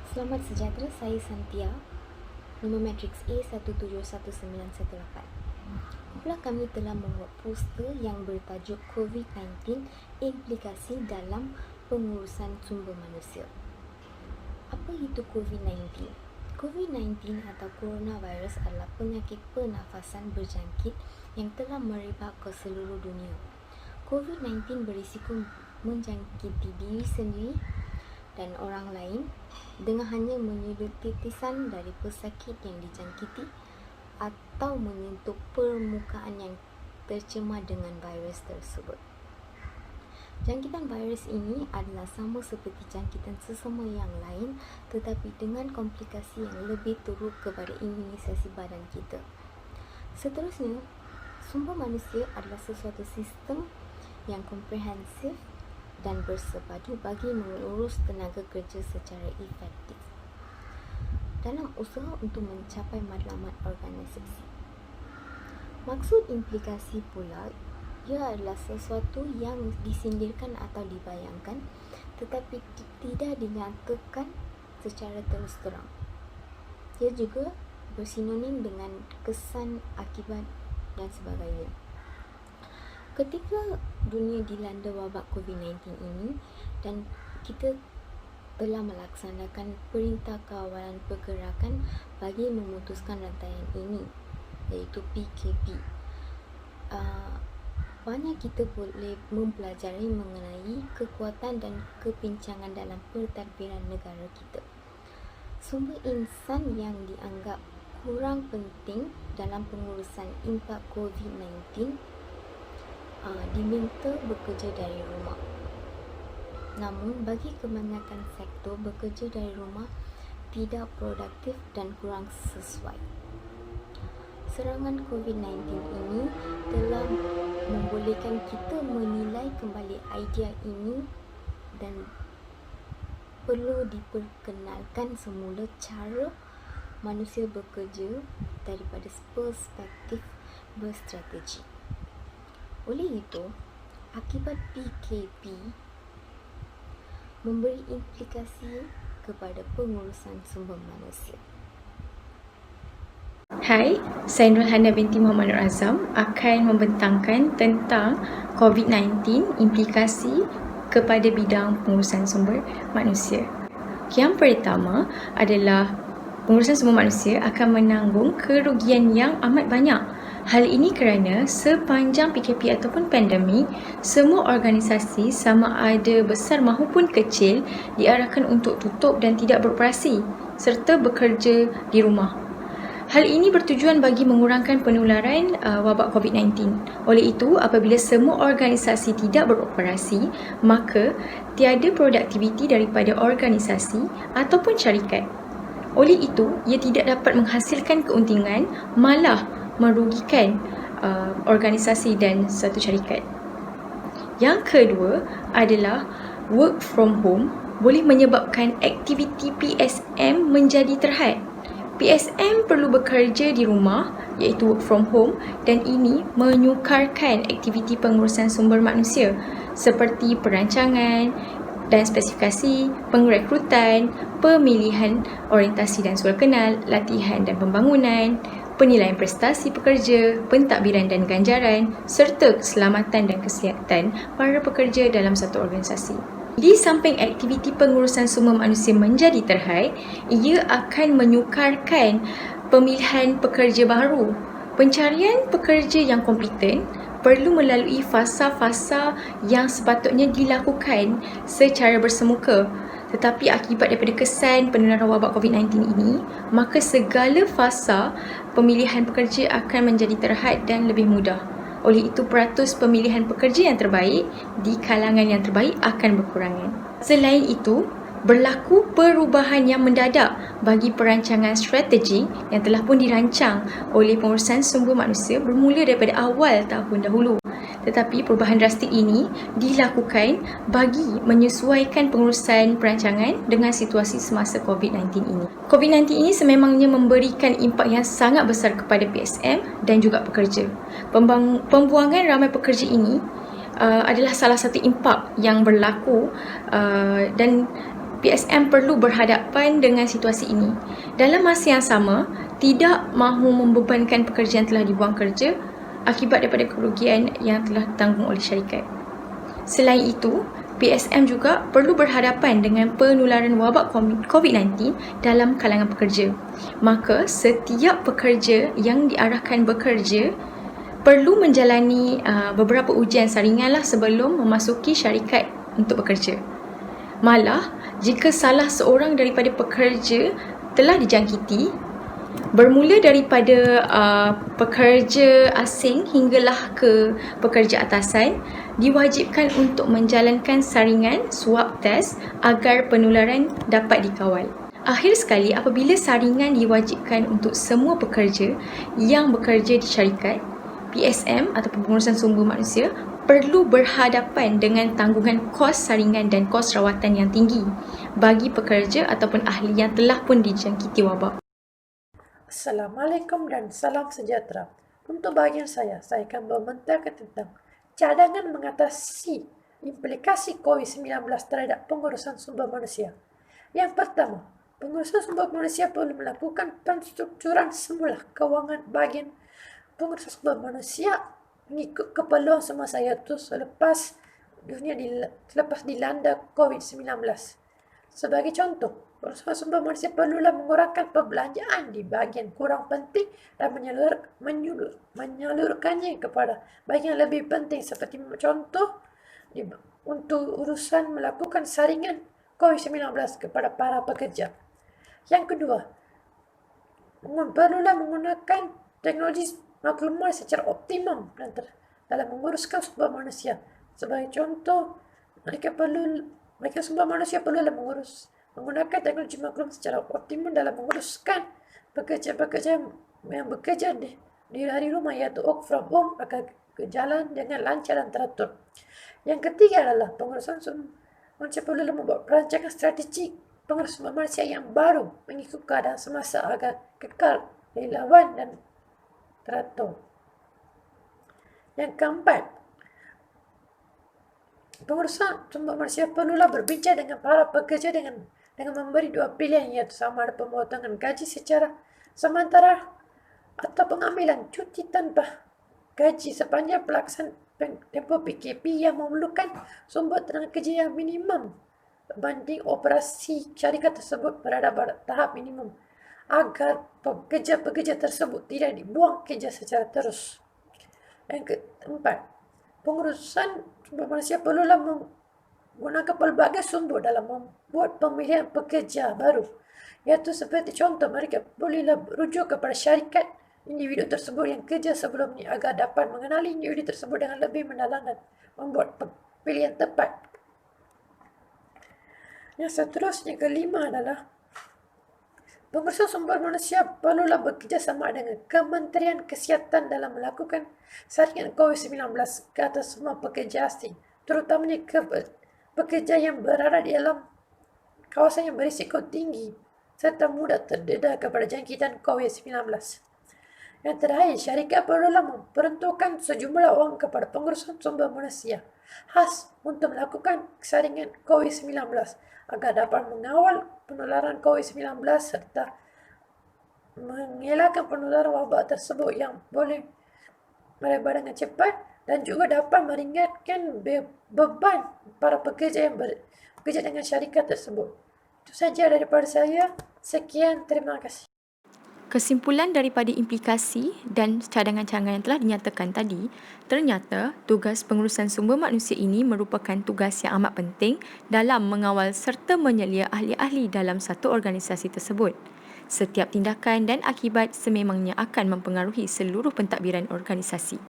Selamat sejahtera, saya Santia. Nombor matriks A171918. Kumpulan kami telah membuat poster yang bertajuk COVID-19 Implikasi dalam Pengurusan Sumber Manusia. Apa itu COVID-19? COVID-19 atau coronavirus adalah penyakit pernafasan berjangkit yang telah merebak ke seluruh dunia. COVID-19 berisiko menjangkiti diri sendiri dan orang lain dengan hanya menyedut titisan dari pesakit yang dijangkiti atau menyentuh permukaan yang tercemar dengan virus tersebut. Jangkitan virus ini adalah sama seperti jangkitan sesama yang lain, tetapi dengan komplikasi yang lebih teruk kepada imunisasi badan kita. Seterusnya, sumber manusia adalah sesuatu sistem yang komprehensif dan bersepadu bagi mengurus tenaga kerja secara efektif dalam usaha untuk mencapai matlamat organisasi. Maksud implikasi pula, ia adalah sesuatu yang disindirkan atau dibayangkan tetapi tidak dinyatakan secara terus terang. Ia juga bersinonim dengan kesan, akibat dan sebagainya. Ketika dunia dilanda wabak COVID-19 ini dan kita telah melaksanakan perintah kawalan pergerakan bagi memutuskan rantaian ini, iaitu PKP, banyak kita boleh mempelajari mengenai kekuatan dan kepincangan dalam pentadbiran negara kita. Sumber insan yang dianggap kurang penting dalam pengurusan impak COVID-19 diminta bekerja dari rumah. Namun, bagi kebanyakan sektor, bekerja dari rumah tidak produktif dan kurang sesuai. Serangan COVID-19 ini telah membolehkan kita menilai kembali idea ini dan perlu diperkenalkan semula cara manusia bekerja daripada perspektif berstrategi. Oleh itu, akibat PKP memberi implikasi kepada pengurusan sumber manusia. Hai, saya Nurhana binti Muhammad Nur Azam akan membentangkan tentang COVID-19 implikasi kepada bidang pengurusan sumber manusia. Yang pertama adalah pengurusan sumber manusia akan menanggung kerugian yang amat banyak. Hal ini kerana sepanjang PKP ataupun pandemik, semua organisasi sama ada besar maupun kecil diarahkan untuk tutup dan tidak beroperasi serta bekerja di rumah. Hal ini bertujuan bagi mengurangkan penularan wabak COVID-19. Oleh itu, apabila semua organisasi tidak beroperasi, maka tiada produktiviti daripada organisasi ataupun syarikat. Oleh itu, ia tidak dapat menghasilkan keuntungan, malah merugikan organisasi dan satu syarikat. Yang kedua adalah work from home boleh menyebabkan aktiviti PSM menjadi terhad. PSM perlu bekerja di rumah iaitu work from home dan ini menyukarkan aktiviti pengurusan sumber manusia seperti perancangan dan spesifikasi, pengrekrutan, pemilihan orientasi dan sual kenal, latihan dan pembangunan, penilaian prestasi pekerja, pentadbiran dan ganjaran, serta keselamatan dan kesihatan para pekerja dalam satu organisasi. Di samping aktiviti pengurusan sumber manusia menjadi terhad, ia akan menyukarkan pemilihan pekerja baru. Pencarian pekerja yang kompeten perlu melalui fasa-fasa yang sepatutnya dilakukan secara bersemuka. Tetapi akibat daripada kesan penularan wabak COVID-19 ini, maka segala fasa pemilihan pekerja akan menjadi terhad dan lebih mudah. Oleh itu, peratus pemilihan pekerja yang terbaik di kalangan yang terbaik akan berkurangan. Selain itu, berlaku perubahan yang mendadak bagi perancangan strategi yang telah pun dirancang oleh pengurusan sumber manusia bermula daripada awal tahun dahulu. Tetapi perubahan drastik ini dilakukan bagi menyesuaikan pengurusan perancangan dengan situasi semasa COVID-19 ini. COVID-19 ini sememangnya memberikan impak yang sangat besar kepada PSM dan juga pekerja. Pembuangan ramai pekerja ini adalah salah satu impak yang berlaku dan PSM perlu berhadapan dengan situasi ini. Dalam masa yang sama, tidak mahu membebankan pekerja yang telah dibuang kerja akibat daripada kerugian yang telah ditanggung oleh syarikat. Selain itu, PSM juga perlu berhadapan dengan penularan wabak COVID-19 dalam kalangan pekerja. Maka, setiap pekerja yang diarahkan bekerja perlu menjalani beberapa ujian saringanlah sebelum memasuki syarikat untuk bekerja. Malah, jika salah seorang daripada pekerja telah dijangkiti, bermula daripada pekerja asing hinggalah ke pekerja atasan, diwajibkan untuk menjalankan saringan swab test agar penularan dapat dikawal. Akhir sekali, apabila saringan diwajibkan untuk semua pekerja yang bekerja di syarikat, PSM atau pengurusan sumber manusia perlu berhadapan dengan tanggungan kos saringan dan kos rawatan yang tinggi bagi pekerja ataupun ahli yang telah pun dijangkiti wabak. Assalamualaikum dan salam sejahtera. Untuk bahagian saya akan membentangkan tentang cadangan mengatasi implikasi COVID-19 terhadap pengurusan sumber manusia. Yang pertama, pengurusan sumber manusia perlu melakukan penstrukturan semula kewangan bahagian pengurusan sumber manusia mengikut keperluan semasa iaitu selepas dilanda COVID-19. Sebagai contoh, pengurusan sumber manusia perlulah mengurangkan perbelanjaan di bahagian kurang penting dan menyalurkannya kepada bahagian lebih penting seperti contoh untuk urusan melakukan saringan COVID-19 kepada para pekerja. Yang kedua, perlulah menggunakan teknologi maklumat secara optimum dalam menguruskan sumber manusia. Sebagai contoh, mereka sumber manusia perlulah menggunakan teknologi maklumat secara optimum dalam menguruskan pekerja-pekerja yang bekerja di dari rumah iaitu work from home agar berjalan dengan lancar dan teratur. Yang ketiga adalah pengurusan sumber manusia perlulah membuat perancangan strategi pengurusan sumber manusia yang baru mengikut keadaan semasa agar kekal relevan dan teratur. Yang keempat, pengurusan sumber manusia perlulah berbincang dengan para pekerja dengan memberi dua pilihan iaitu sama ada pemotongan gaji secara sementara atau pengambilan cuti tanpa gaji sepanjang pelaksanaan tempoh PKP yang memerlukan sumber tenaga kerja yang minimum berbanding operasi syarikat tersebut berada pada tahap minimum agar pekerja-pekerja tersebut tidak dibuang kerja secara terus. Yang keempat, pengurusan sumber manusia perlulah menggunakan pelbagai sumber dalam membuat pemilihan pekerja baru, iaitu seperti contoh mereka bolehlah rujuk kepada syarikat individu tersebut yang kerja sebelum ini agar dapat mengenali individu tersebut dengan lebih mendalam dan membuat pilihan tepat. Yang seterusnya, kelima adalah pengurusan sumber manusia perlulah bekerjasama dengan Kementerian Kesihatan dalam melakukan saringan COVID-19 ke atas semua pekerja asing, terutamanya pekerja yang berada di dalam kawasan yang berisiko tinggi serta mudah terdedah kepada jangkitan COVID-19. Yang terakhir, syarikat perlulah memperuntukkan sejumlah wang kepada pengurusan sumber manusia khas untuk melakukan saringan COVID-19 agar dapat mengawal penularan COVID-19 serta mengelakkan penularan wabak tersebut yang boleh merebak dengan cepat dan juga dapat meringankan beban para pekerja yang bekerja dengan syarikat tersebut. Itu saja daripada saya. Sekian, terima kasih. Kesimpulan daripada implikasi dan cadangan-cadangan yang telah dinyatakan tadi, ternyata tugas pengurusan sumber manusia ini merupakan tugas yang amat penting dalam mengawal serta menyelia ahli-ahli dalam satu organisasi tersebut. Setiap tindakan dan akibat sememangnya akan mempengaruhi seluruh pentadbiran organisasi.